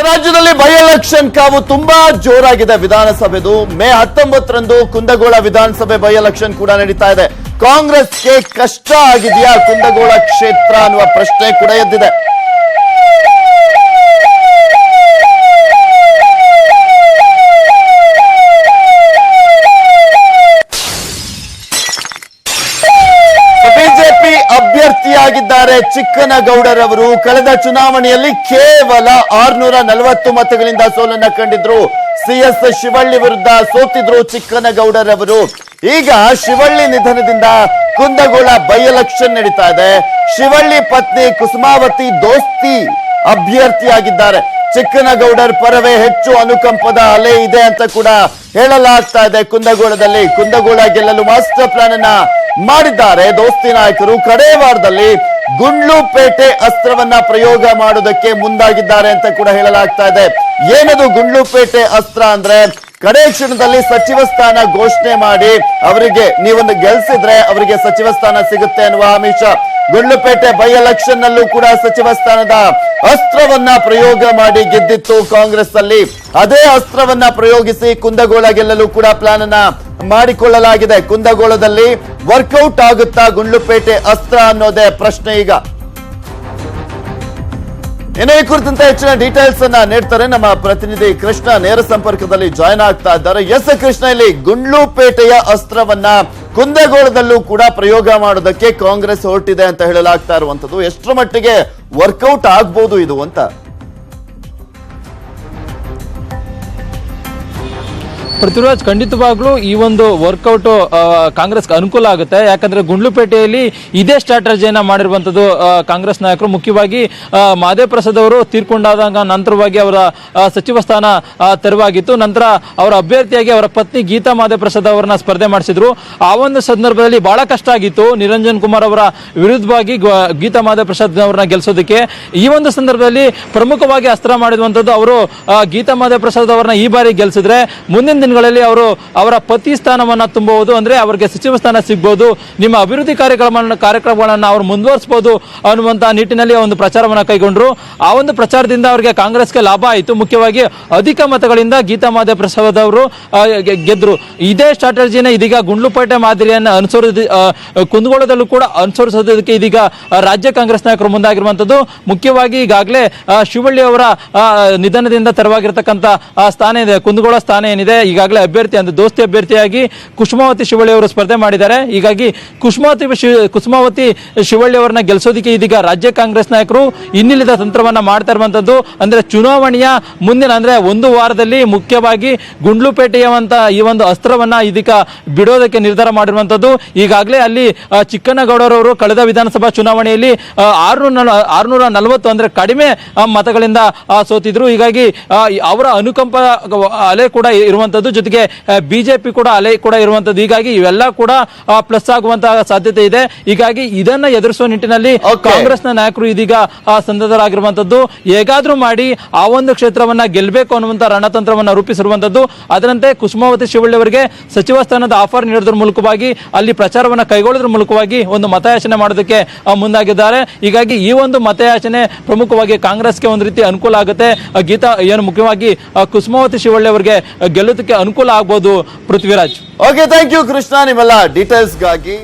ರಾಜ್ಯದಲ್ಲಿ by election ಕಾವು ತುಂಬಾ ಜೋರಾಗಿದೆ. ವಿಧಾನಸಭೆದು ಮೇ 19ರಂದು ಕುಂದಗೋಳ ವಿಧಾನಸಭೆ ಬೈ ಎಲೆಕ್ಷನ್ ಕೂಡ ನಡೀತಾ ಇದೆ. ಕಾಂಗ್ರೆಸ್ಗೆ ಕಷ್ಟ ಆಗಿದೆಯಾ ಕುಂದಗೋಳ ಕ್ಷೇತ್ರ ಅನ್ನುವ ಪ್ರಶ್ನೆ ಕೂಡ ಎದ್ದಿದೆ. ಬಿಜೆಪಿ ಅಭ್ಯರ್ಥಿಯಾಗಿದ್ದಾರೆ ಚಿಕ್ಕನಗೌಡರವರು. ಕಳೆದ ಚುನಾವಣೆಯಲ್ಲಿ ಕೇವಲ 640 ಮತಗಳಿಂದ ಸೋಲನ್ನ ಕಂಡಿದ್ರು. ಸಿಎಸ್ ಶಿವಳ್ಳಿ ವಿರುದ್ಧ ಸೋತಿದ್ರು ಚಿಕ್ಕನಗೌಡರವರು. ಈಗ ಶಿವಳ್ಳಿ ನಿಧನದಿಂದ ಕುಂದಗೋಳ ಬೈ ಎಲೆಕ್ಷನ್ ನಡೀತಾ ಇದೆ. ಶಿವಳ್ಳಿ ಪತ್ನಿ ಕುಸುಮಾವತಿ ದೋಸ್ತಿ ಅಭ್ಯರ್ಥಿಯಾಗಿದ್ದಾರೆ. ಚಿಕ್ಕನಗೌಡರ್ ಪರವೇ ಹೆಚ್ಚು ಅನುಕಂಪದ ಅಲೆ ಇದೆ ಅಂತ ಕೂಡ ಹೇಳಲಾಗ್ತಾ ಇದೆ. ಕುಂದಗೋಳದಲ್ಲಿ ಕುಂದಗೋಳ ಗೆಲ್ಲಲು ಮಾಸ್ಟರ್ ಪ್ಲಾನ್ ಅನ್ನ ಮಾಡಿದ್ದಾರೆ ದೋಸ್ತಿ ನಾಯಕರು. ಕಡೇ ವಾರದಲ್ಲಿ ಗುಂಡ್ಲುಪೇಟೆ ಅಸ್ತ್ರವನ್ನ ಪ್ರಯೋಗ ಮಾಡೋದಕ್ಕೆ ಮುಂದಾಗಿದ್ದಾರೆ ಅಂತ ಕೂಡ ಹೇಳಲಾಗ್ತಾ ಇದೆ. ಏನದು ಗುಂಡ್ಲುಪೇಟೆ ಅಸ್ತ್ರ ಅಂದ್ರೆ, ಕಡೆ ಕ್ಷಣದಲ್ಲಿ ಸಚಿವ ಸ್ಥಾನ ಘೋಷಣೆ ಮಾಡಿ ಅವರಿಗೆ ನೀವೊಂದು ಗೆಲ್ಸಿದ್ರೆ ಅವರಿಗೆ ಸಚಿವ ಸ್ಥಾನ ಸಿಗುತ್ತೆ ಅನ್ನುವ ಆಮಿಷ. ಗುಂಡ್ಲುಪೇಟೆ ಬೈ ಎಲೆಕ್ಷನ್ ನಲ್ಲೂ ಕೂಡ ಸಚಿವ ಸ್ಥಾನದ ಅಸ್ತ್ರವನ್ನ ಪ್ರಯೋಗ ಮಾಡಿ ಗೆದ್ದಿತ್ತು ಕಾಂಗ್ರೆಸ್ ಅಲ್ಲಿ. ಅದೇ ಅಸ್ತ್ರವನ್ನ ಪ್ರಯೋಗಿಸಿ ಕುಂದಗೋಳ ಗೆಲ್ಲಲು ಕೂಡ ಪ್ಲಾನ್ ಅನ್ನ ಮಾಡಿಕೊಳ್ಳಲಾಗಿದೆ. ಕುಂದಗೋಳದಲ್ಲಿ ವರ್ಕೌಟ್ ಆಗುತ್ತಾ ಗುಂಡ್ಲುಪೇಟೆ ಅಸ್ತ್ರ ಅನ್ನೋದೇ ಪ್ರಶ್ನೆ ಈಗ. ಇನ್ನು ಈ ಕುರಿತಂತೆ ಹೆಚ್ಚಿನ ಡೀಟೇಲ್ಸ್ ಅನ್ನ ನೀಡ್ತಾರೆ ನಮ್ಮ ಪ್ರತಿನಿಧಿ ಕೃಷ್ಣ. ನೇರ ಸಂಪರ್ಕದಲ್ಲಿ ಜಾಯ್ನ್ ಆಗ್ತಾ ಇದ್ದಾರೆ. ಎಸ್ ಕೃಷ್ಣ, ಇಲ್ಲಿ ಗುಂಡ್ಲುಪೇಟೆಯ ಅಸ್ತ್ರವನ್ನ ಕುಂದಗೋಳದಲ್ಲೂ ಕೂಡ ಪ್ರಯೋಗ ಮಾಡೋದಕ್ಕೆ ಕಾಂಗ್ರೆಸ್ ಹೊರಟಿದೆ ಅಂತ ಹೇಳಲಾಗ್ತಾ ಇರುವಂತದ್ದು. ಎಷ್ಟರ ಮಟ್ಟಿಗೆ ವರ್ಕೌಟ್ ಆಗ್ಬೋದು ಇದು ಅಂತ? ಪೃಥ್ವಿರಾಜ್, ಖಂಡಿತವಾಗ್ಲೂ ಈ ಒಂದು ವರ್ಕೌಟ್ ಕಾಂಗ್ರೆಸ್ಗೆ ಅನುಕೂಲ ಆಗುತ್ತೆ. ಯಾಕಂದ್ರೆ ಗುಂಡ್ಲುಪೇಟೆಯಲ್ಲಿ ಇದೇ ಸ್ಟ್ರಾಟಜಿಯನ್ನ ಮಾಡಿರುವಂತದ್ದು ಕಾಂಗ್ರೆಸ್ ನಾಯಕರು. ಮುಖ್ಯವಾಗಿ ಮಾದೇವ್ ಪ್ರಸಾದ್ ಅವರು ತೀರ್ಕೊಂಡಾದಾಗ ನಂತರವಾಗಿ ಅವರ ಸಚಿವ ಸ್ಥಾನ ತೆರವಾಗಿತ್ತು. ನಂತರ ಅವರ ಅಭ್ಯರ್ಥಿಯಾಗಿ ಅವರ ಪತ್ನಿ ಗೀತಾ ಮಾದೇವ್ ಪ್ರಸಾದ್ ಅವರನ್ನ ಸ್ಪರ್ಧೆ ಮಾಡಿಸಿದ್ರು. ಆ ಒಂದು ಸಂದರ್ಭದಲ್ಲಿ ಬಹಳ ಕಷ್ಟ ಆಗಿತ್ತು ನಿರಂಜನ್ ಕುಮಾರ್ ಅವರ ವಿರುದ್ಧವಾಗಿ ಗೀತಾ ಮಾದೇವ್ ಪ್ರಸಾದ್ ಅವರನ್ನ ಗೆಲ್ಲಿಸೋದಕ್ಕೆ. ಈ ಒಂದು ಸಂದರ್ಭದಲ್ಲಿ ಪ್ರಮುಖವಾಗಿ ಅಸ್ತ್ರ ಮಾಡಿರುವಂತದ್ದು ಅವರು ಗೀತಾ ಮಾದೇವ್ ಪ್ರಸಾದ್ ಅವರನ್ನ ಈ ಬಾರಿ ಗೆಲ್ಲಿಸಿದ್ರೆ ಮುಂದಿನ ದಿನಗಳಲ್ಲಿ ಅವರು ಅವರ ಪತಿ ಸ್ಥಾನವನ್ನ ತುಂಬಬಹುದು, ಅಂದ್ರೆ ಅವರಿಗೆ ಸಚಿವ ಸ್ಥಾನ ಸಿಗಬಹುದು, ನಿಮ್ಮ ಅಭಿವೃದ್ಧಿ ಕಾರ್ಯಕ್ರಮಗಳನ್ನ ಅವರು ಮುಂದುವರಿಸಬಹುದು ಅನ್ನುವಂತಹ ನಿಟ್ಟಿನಲ್ಲಿ ಒಂದು ಪ್ರಚಾರವನ್ನ ಕೈಗೊಂಡ್ರು. ಆ ಒಂದು ಪ್ರಚಾರದಿಂದ ಅವರಿಗೆ ಕಾಂಗ್ರೆಸ್ಗೆ ಲಾಭ ಆಯಿತು. ಮುಖ್ಯವಾಗಿ ಅಧಿಕ ಮತಗಳಿಂದ ಗೀತಾ ಮಾದೇವ್ ಪ್ರಸಾದ್ ಅವರು ಗೆದ್ರು. ಇದೇ ಸ್ಟ್ರಾಟಜಿನ ಇದೀಗ ಗುಂಡ್ಲುಪೇಟೆ ಮಾದರಿಯನ್ನು ಕುಂದಗೋಳದಲ್ಲೂ ಕೂಡ ಅನುಸರಿಸೋದಕ್ಕೆ ಇದೀಗ ರಾಜ್ಯ ಕಾಂಗ್ರೆಸ್ ನಾಯಕರು ಮುಂದಾಗಿರುವಂತದ್ದು. ಮುಖ್ಯವಾಗಿ ಈಗಾಗಲೇ ಶಿವಳ್ಳಿ ಅವರ ನಿಧನದಿಂದ ತೆರವಾಗಿರತಕ್ಕಂತ ಸ್ಥಾನ ಇದೆ, ಕುಂದಗೋಳ ಸ್ಥಾನ ಏನಿದೆ, ಈಗಾಗಲೇ ಅಭ್ಯರ್ಥಿ ಅಂದ್ರೆ ದೋಸ್ತಿ ಅಭ್ಯರ್ಥಿಯಾಗಿ ಕುಸುಮಾವತಿ ಶಿವಳ್ಳಿ ಅವರು ಸ್ಪರ್ಧೆ ಮಾಡಿದ್ದಾರೆ. ಹೀಗಾಗಿ ಕುಸುಮಾವತಿ ಶಿವಳ್ಳಿ ಅವರನ್ನ ಗೆಲ್ಲಿಸೋದಕ್ಕೆ ಇದೀಗ ರಾಜ್ಯ ಕಾಂಗ್ರೆಸ್ ನಾಯಕರು ಇನ್ನಿಲ್ಲದ ತಂತ್ರವನ್ನ ಮಾಡ್ತಾ ಇರುವಂತದ್ದು. ಅಂದ್ರೆ ಚುನಾವಣೆಯ ಮುಂದಿನ ಅಂದ್ರೆ ಒಂದು ವಾರದಲ್ಲಿ ಮುಖ್ಯವಾಗಿ ಗುಂಡ್ಲುಪೇಟೆಯಂತ ಈ ಒಂದು ಅಸ್ತ್ರವನ್ನ ಇದೀಗ ಬಿಡೋದಕ್ಕೆ ನಿರ್ಧಾರ ಮಾಡಿರುವಂತದ್ದು. ಈಗಾಗಲೇ ಅಲ್ಲಿ ಚಿಕ್ಕನಗೌಡರವರು ಕಳೆದ ವಿಧಾನಸಭಾ ಚುನಾವಣೆಯಲ್ಲಿ 640 ಅಂದ್ರೆ ಕಡಿಮೆ ಮತಗಳಿಂದ ಸೋತಿದ್ರು. ಹೀಗಾಗಿ ಅವರ ಅನುಕಂಪ ಅಲೆ ಕೂಡ ಇರುವಂತದ್ದು, ಜೊತೆಗೆ ಬಿಜೆಪಿ ಕೂಡ ಅಲೆ ಕೂಡ ಇರುವಂತದ್ದು. ಹೀಗಾಗಿ ಇವೆಲ್ಲ ಕೂಡ ಪ್ಲಸ್ ಆಗುವಂತಹ ಸಾಧ್ಯತೆ ಇದೆ. ಹೀಗಾಗಿ ಇದನ್ನ ಎದುರಿಸುವ ನಿಟ್ಟಿನಲ್ಲಿ ಕಾಂಗ್ರೆಸ್ನ ನಾಯಕರು ಇದೀಗ ಸಂದರ್ಭರಾಗಿರುವಂತದ್ದು. ಹೇಗಾದ್ರೂ ಮಾಡಿ ಆ ಒಂದು ಕ್ಷೇತ್ರವನ್ನ ಗೆಲ್ಲಬೇಕು ಅನ್ನುವಂತ ರಣತಂತ್ರವನ್ನ ರೂಪಿಸಿರುವಂತದ್ದು. ಅದರಂತೆ ಕುಸುಮಾವತಿ ಶಿವಳ್ಳಿ ಅವರಿಗೆ ಸಚಿವ ಸ್ಥಾನದ ಆಫರ್ ನೀಡೋದ್ರ ಮೂಲಕವಾಗಿ ಅಲ್ಲಿ ಪ್ರಚಾರವನ್ನ ಕೈಗೊಳ್ಳೋದ್ರ ಮೂಲಕವಾಗಿ ಒಂದು ಮತಯಾಚನೆ ಮಾಡೋದಕ್ಕೆ ಮುಂದಾಗಿದ್ದಾರೆ. ಹೀಗಾಗಿ ಈ ಒಂದು ಮತಯಾಚನೆ ಪ್ರಮುಖವಾಗಿ ಕಾಂಗ್ರೆಸ್ಗೆ ಒಂದು ರೀತಿ ಅನುಕೂಲ ಆಗುತ್ತೆ. ಗೀತಾ ಏನು ಮುಖ್ಯವಾಗಿ ಕುಸುಮಾವತಿ ಶಿವಳ್ಳಿ ಅವರಿಗೆ ಗೆಲ್ಲೋದಕ್ಕೆ ಅನುಕೂಲ ಆಗ್ಬೋದು. Prithviraj, okay, thank you Krishna ನಿಮ್ಮೆಲ್ಲ ಡೀಟೇಲ್ಸ್ಗಾಗಿ.